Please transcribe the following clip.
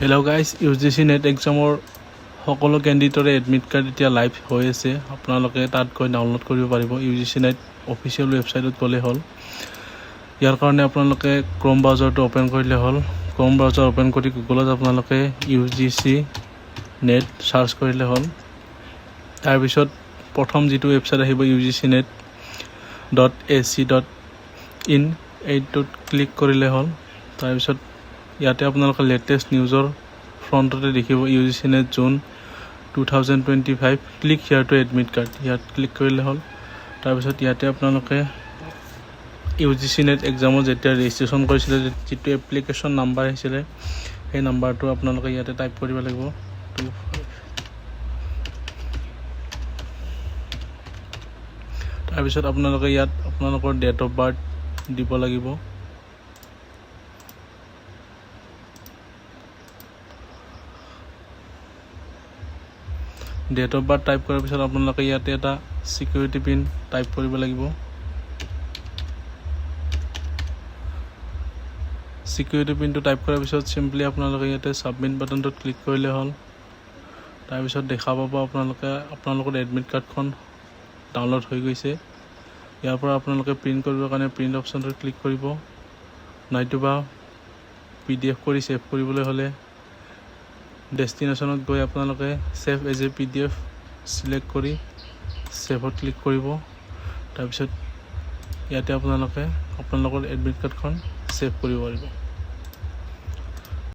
Hello' guys, UGC net এক্সামৰ সকলো কেণ্ডিডেটৰে admit card এতিয়া live হৈ আছে। আপোনালোকে তাত গৈ ডাউনলোড কৰিব পাৰিব। UGC নেট অফিচিয়েল ৱেবছাইটত গ'লে হ'ল। ইয়াৰ কাৰণে আপোনালোকে ক্ৰম ব্ৰাউজাৰটো অ'পেন কৰিলে হ'ল। ক্ৰম ব্ৰাউজাৰ অ'পেন কৰি গুগলত আপোনালোকে UGC নেট চাৰ্চ কৰিলে হ'ল। তাৰপিছত প্ৰথম যিটো ৱেবছাইট আহিব ugcnet.ac.in এইটোত ক্লিক কৰিলে হ'ল। তাৰপিছত ইয়াতে আপোনালোকে লেটেষ্ট নিউজৰ ফ্ৰণ্টতে দেখিব UGC নেট জুন 2025 ক্লিক হিয়াৰ টু এডমিট কাৰ্ড। ইয়াত ক্লিক কৰিলে হ'ল। তাৰপিছত ইয়াতে আপোনালোকে UGC নেট এক্সামত যেতিয়া ৰেজিষ্ট্ৰেশ্যন কৰিছিলে যিটো এপ্লিকেশ্যন নাম্বাৰ আহিছিলে সেই নাম্বাৰটো আপোনালোকে ইয়াতে টাইপ কৰিব লাগিব 25। তাৰপিছত আপোনালোকে ইয়াত আপোনালোকৰ ডেট অফ বাৰ্থ দিব লাগিব। ডেট অফ বাৰ্থ টাইপ কৰাৰ পিছত আপোনালোকে ইয়াতে এটা চিকিউৰিটি পিন টাইপ কৰিব লাগিব। চিকিউৰিটি পিনটো টাইপ কৰাৰ পিছত চিম্পলি আপোনালোকে ইয়াতে ছাবমিট বাটনটোত ক্লিক কৰিলে হ'ল। তাৰপিছত দেখা পাব আপোনালোকৰ এডমিট কাৰ্ডখন ডাউনলোড হৈ গৈছে। ইয়াৰ পৰা আপোনালোকে প্ৰিণ্ট কৰিবৰ কাৰণে প্ৰিণ্ট অপশ্যনটোত ক্লিক কৰিব, নাইটোবা PDF কৰি ছেভ কৰিবলৈ হ'লে ডেষ্টিনেশ্যনত গৈ আপোনালোকে save as a PDF select কৰি ছেভত ক্লিক কৰিব। তাৰপিছত ইয়াতে আপোনালোকৰ এডমিট কাৰ্ডখন ছেভ কৰিব পাৰিব।